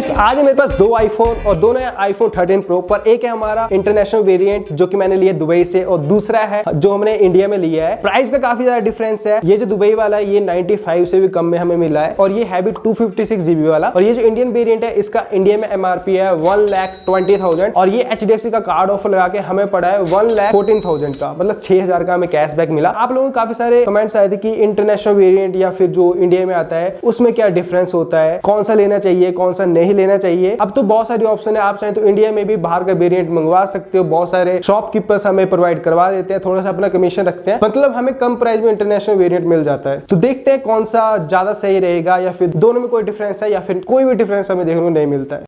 Guys आज है मेरे पास दो आईफोन और दोनों है आईफोन 13 प्रो, पर एक है हमारा इंटरनेशनल वेरिएंट जो कि मैंने लिया दुबई से और दूसरा है जो हमने इंडिया में लिया है। प्राइस का काफी ज्यादा डिफरेंस है। ये जो दुबई वाला है ये 95 से भी कम में हमें मिला है और ये है भी 256 GB वाला, और ये जो इंडियन वेरिएंट है इसका इंडिया में MRP है 1,20,000 और ये HDFC का कार्ड ऑफर लगा के हमें पड़ा है 1,14,000 का, मतलब 6,000 का हमें कैशबैक मिला। आप लोगों को काफी सारे कमेंट्स आए थे कि इंटरनेशनल वेरिएंट या फिर जो इंडिया में आता है उसमें क्या डिफरेंस होता है, कौन सा लेना चाहिए कौन सा नहीं लेना चाहिए। अब तो बहुत सारी ऑप्शन है, आप चाहें तो इंडिया में भी बाहर का वेरिएंट मंगवा सकते हो। बहुत सारे शॉपकीपर्स हमें प्रोवाइड करवा देते हैं, थोड़ा सा अपना कमीशन रखते हैं, मतलब हमें कम प्राइस में इंटरनेशनल वेरिएंट मिल जाता है। तो देखते हैं कौन सा ज्यादा सही रहेगा या फिर दोनों में कोई डिफरेंस है या फिर कोई भी डिफरेंस हमें देखने को नहीं मिलता है।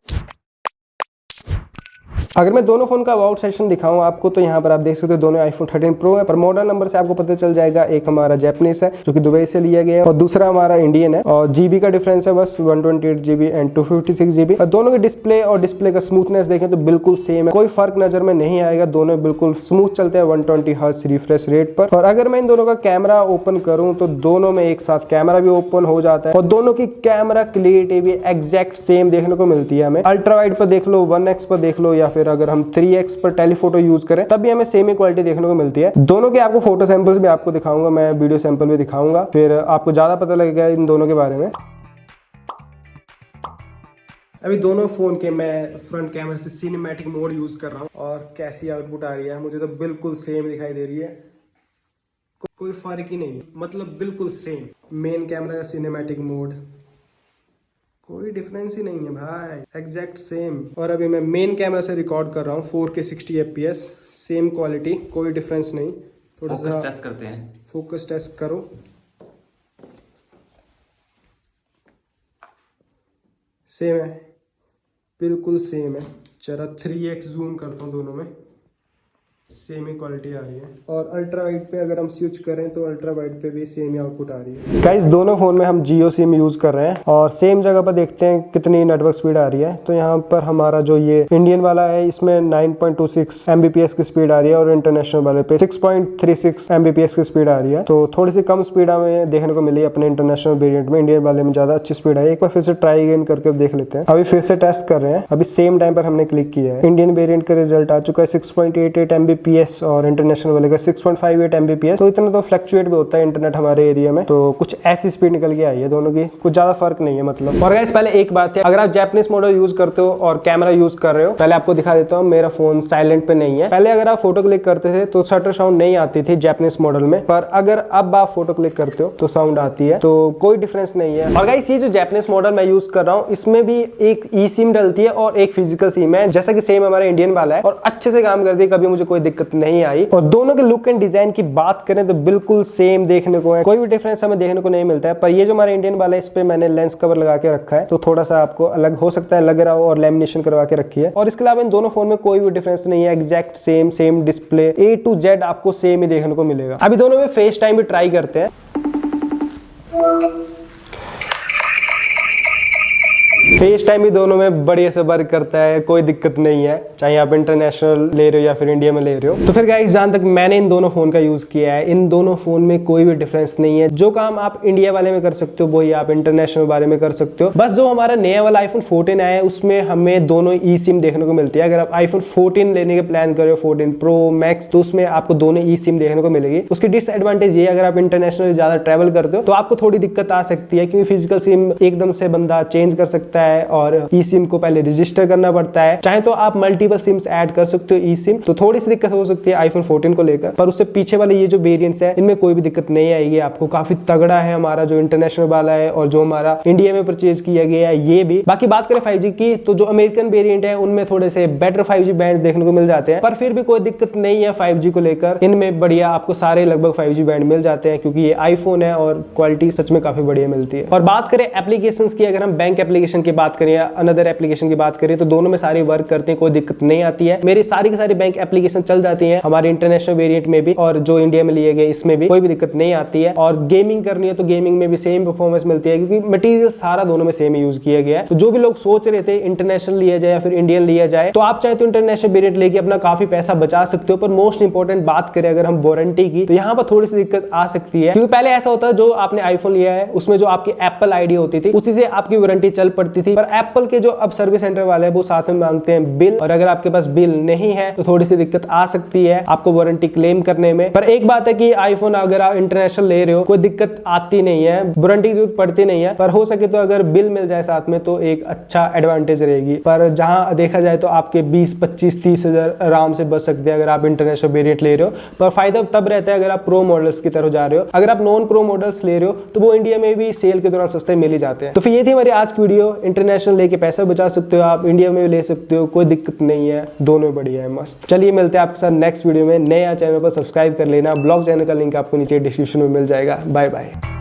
अगर मैं दोनों फोन का अबाउट सेक्शन दिखाऊं आपको तो यहाँ पर आप देख सकते हो दोनों आईफोन 13 प्रो है, पर मॉडल नंबर से आपको पता चल जाएगा एक हमारा जैपनीज है जो कि दुबई से लिया गया है और दूसरा हमारा इंडियन है, और जीबी का डिफरेंस है बस 128 GB एंड 256 GB। और दोनों के डिस्प्ले और डिस्प्ले का स्मूथनेस देखें तो बिल्कुल सेम है, कोई फर्क नजर में नहीं आएगा, दोनों बिल्कुल स्मूथ चलते हैं 120 हर्ट्ज रिफ्रेश रेट पर। और अगर मैं इन दोनों का कैमरा ओपन करूँ तो दोनों में एक साथ कैमरा भी ओपन हो जाता है और दोनों की कैमरा क्लियरिटी भी एग्जैक्ट सेम देखने को मिलती है हमें। अल्ट्रा वाइड पर देख लो, 1x पर देख लो या फिर अगर हम 3x पर टेलीफोटो यूज करें तब भी हमें सेम ही क्वालिटी देखने को मिलती है। दोनों के आपको फोटो सैंपल्स भी आपको दिखाऊंगा, मैं वीडियो सैंपल भी दिखाऊंगा, फिर आपको ज्यादा पता लगेगा इन दोनों के बारे में। अभी दोनों फोन के मैं फ्रंट कैमरा से सिनेमैटिक मोड यूज कर रहा हूँ और कैसी आउटपुट आ रही है मुझे तो बिल्कुल सेम दिखाई दे रही है, कोई फर्क ही नहीं, मतलब बिल्कुल सेम। मेन कैमरा का सिनेमैटिक मोड कोई डिफरेंस ही नहीं है भाई, एग्जैक्ट सेम। और अभी मैं मेन कैमरा से रिकॉर्ड कर रहा हूँ 4K 60 FPS, सेम क्वालिटी, कोई डिफरेंस नहीं। थोड़ा सा टेस्ट करते हैं, फोकस टेस्ट करो। सेम है, बिल्कुल सेम है। जरा 3x जूम करता हूँ, दोनों में सेम ही क्वालिटी आ रही है। और अल्ट्रा वाइड पे अगर हम स्विच करें तो अल्ट्रा वाइड पे भी सेम ही आउटपुट आ रही है। गाइस दोनों फोन में हम जियो सिम यूज कर रहे हैं और सेम जगह पर देखते हैं कितनी नेटवर्क स्पीड आ रही है। तो यहाँ पर हमारा जो ये इंडियन वाला है इसमें 9.26 Mbps की स्पीड आ रही है और इंटरनेशनल वाले पे 6.36 Mbps की स्पीड आ रही है। तो थोड़ी सी कम स्पीड हमें देखने को मिली अपने इंटरनेशनल वेरिएंट में, इंडियन वाले में ज्यादा अच्छी स्पीड है। एक बार फिर से ट्राई अगेन करके देख लेते हैं। अभी फिर से टेस्ट कर रहे हैं, अभी सेम टाइम पर हमने क्लिक किया है। इंडियन वेरिएंट का रिजल्ट आ चुका है 6.88 Mbps और इंटरनेशनल वाले का 6.58 Mbps। तो इतना तो फ्लक्चुएट भी होता है इंटरनेट हमारे एरिया में, तो कुछ ऐसी स्पीड निकल के आई है दोनों की, कुछ ज्यादा फर्क नहीं है मतलब। और गाइस पहले एक बात है, अगर आप जापानीज मॉडल यूज करते हो और कैमरा यूज कर रहे हो, पहले आपको दिखा देता हूँ मेरा फोन साइलेंट पे नहीं है। पहले अगर आप फोटो क्लिक करते थे तो शटर साउंड नहीं आती थी जापानीज मॉडल में, पर अगर अब आप फोटो क्लिक करते हो तो साउंड आती है, तो कोई डिफरेंस नहीं है। और गाइस ये जो जापानीज मॉडल मैं यूज कर रहा हूँ इसमें भी एक ई सिम डलती है और एक फिजिकल सिम है, जैसा कि सेम हमारा इंडियन वाला है और अच्छे से काम करती है, कभी मुझे कोई दिक्कत नहीं आई। और दोनों के लुक एंड डिजाइन की बात करें तो बिल्कुल सेम देखने को है, कोई भी डिफरेंस हमें देखने को नहीं मिलता है। पर ये जो हमारा इंडियन वाला है इस पे मैंने लेंस कवर लगा के रखा है, तो थोड़ा सा आपको अलग हो सकता है लग रहा हो, और लेमिनेशन करवा के रखी है। और इसके अलावा इन दोनों फोन में कोई भी डिफरेंस नहीं है, exact same display A to Z आपको सेम ही देखने को मिलेगा। अभी दोनों में फेस टाइम भी ट्राई करते हैं। फेस टाइम भी दोनों में बढ़िया से वर्क करता है, कोई दिक्कत नहीं है, चाहे आप इंटरनेशनल ले रहे हो या फिर इंडिया में ले रहे हो। तो फिर गाइस जहां तक मैंने इन दोनों फोन का यूज किया है, इन दोनों फोन में कोई भी डिफरेंस नहीं है। जो काम आप इंडिया वाले में कर सकते हो वही आप इंटरनेशनल वाले में कर सकते हो। बस जो हमारा नया वाला आईफोन 14 आया है उसमें हमें दोनों ई सिम देखने को मिलती है। अगर आप आईफोन 14 लेने के प्लान कर रहे हो, 14 Pro Max, तो उसमें आपको दोनों ई सिम देखने को मिलेगी। उसकी डिसएडवांटेज ये, अगर आप इंटरनेशनल ज्यादा ट्रेवल करते हो तो आपको थोड़ी दिक्कत आ सकती है, क्योंकि फिजिकल सिम एकदम से बंदा चेंज कर सकता है और ई सिम को पहले रजिस्टर करना पड़ता है। चाहे तो आप मल्टीपल सिम्स ऐड कर सकते हो ई सिम, तो थोड़ी सी दिक्कत हो सकती है आईफोन 14 को लेकर, पर उससे पीछे वाले ये जो वेरिएंट्स है इनमें कोई भी दिक्कत नहीं आएगी आपको। काफी तगड़ा है हमारा जो इंटरनेशनल वाला है और जो हमारा इंडिया में परचेज किया गया है ये भी। बाकी बात करें 5G की, तो जो अमेरिकन वेरिएंट है उनमें थोड़े से बेटर 5G बैंड देखने को मिल जाते हैं, पर फिर भी कोई दिक्कत नहीं है 5G को लेकर। इनमें बढ़िया आपको सारे लगभग 5G बैंड मिल जाते हैं, क्योंकि ये आईफोन है और क्वालिटी सच में काफी बढ़िया मिलती है। और बात करें एप्लीकेशंस की, अगर हम बैंक एप्लीकेशन की बात करें या अनदर एप्लीकेशन की बात करें तो दोनों में सारी वर्क करते हैं, कोई दिक्कत नहीं आती है। मेरी सारी की सारी बैंक एप्लीकेशन चल जाती हैं हमारे इंटरनेशनल वेरिएंट में भी और जो इंडिया में लिए गए इसमें भी, कोई भी दिक्कत नहीं आती है। और गेमिंग करनी है तो गेमिंग में भी सेम परफॉर्मेंस मिलती है, क्योंकि मटेरियल सारा दोनों में सेम यूज किया गया है। तो जो भी लोग सोच रहे थे इंटरनेशनल लिया जाए या फिर इंडियन लिया जाए, तो आप चाहे तो इंटरनेशनल वेरिएंट लेके अपना काफी पैसा बचा सकते हो। पर मोस्ट इंपोर्टेंट बात करें अगर हम वारंटी की, तो यहाँ पर थोड़ी सी दिक्कत आ सकती है, क्योंकि पहले ऐसा होता है जो आपने आईफोन लिया है उसमें जो आपकी एप्पल आईडी होती थी उसी से आपकी वारंटी चल पड़ती थी। पर एप्पल के जो अब सर्विस सेंटर वाले हैं वो साथ में मांगते हैं बिल, और अगर आपके पास बिल नहीं है तो थोड़ी सी दिक्कत आ सकती है आपको वारंटी क्लेम करने में। पर एक बात है कि आईफोन अगर आप इंटरनेशनल ले रहे हो कोई दिक्कत आती नहीं है, वारंटी की जरूरत पड़ती नहीं है। पर हो सके तो अगर बिल मिल जाए साथ में तो एक अच्छा एडवांटेज रहेगी। पर जहां देखा जाए तो आपके 20, 25, 30 हजार आराम से बच सकते हैं अगर आप इंटरनेशनल वेरिएंट ले रहे हो। पर फायदा तब रहता है अगर आप प्रो मॉडल्स की तरफ जा रहे हो। अगर आप नॉन प्रो मॉडल्स ले रहे हो तो वो इंडिया में भी सेल के दौरान सस्ते मिल ही जाते हैं। तो फिर ये थी हमारी आज की वीडियो। इंटरनेशनल लेके पैसा बचा सकते हो आप, इंडिया में भी ले सकते हो, कोई दिक्कत नहीं है, दोनों बढ़िया है, मस्त। चलिए मिलते हैं आपके साथ नेक्स्ट वीडियो में। नया चैनल पर सब्सक्राइब कर लेना, ब्लॉग चैनल का लिंक आपको नीचे डिस्क्रिप्शन में मिल जाएगा। Bye bye.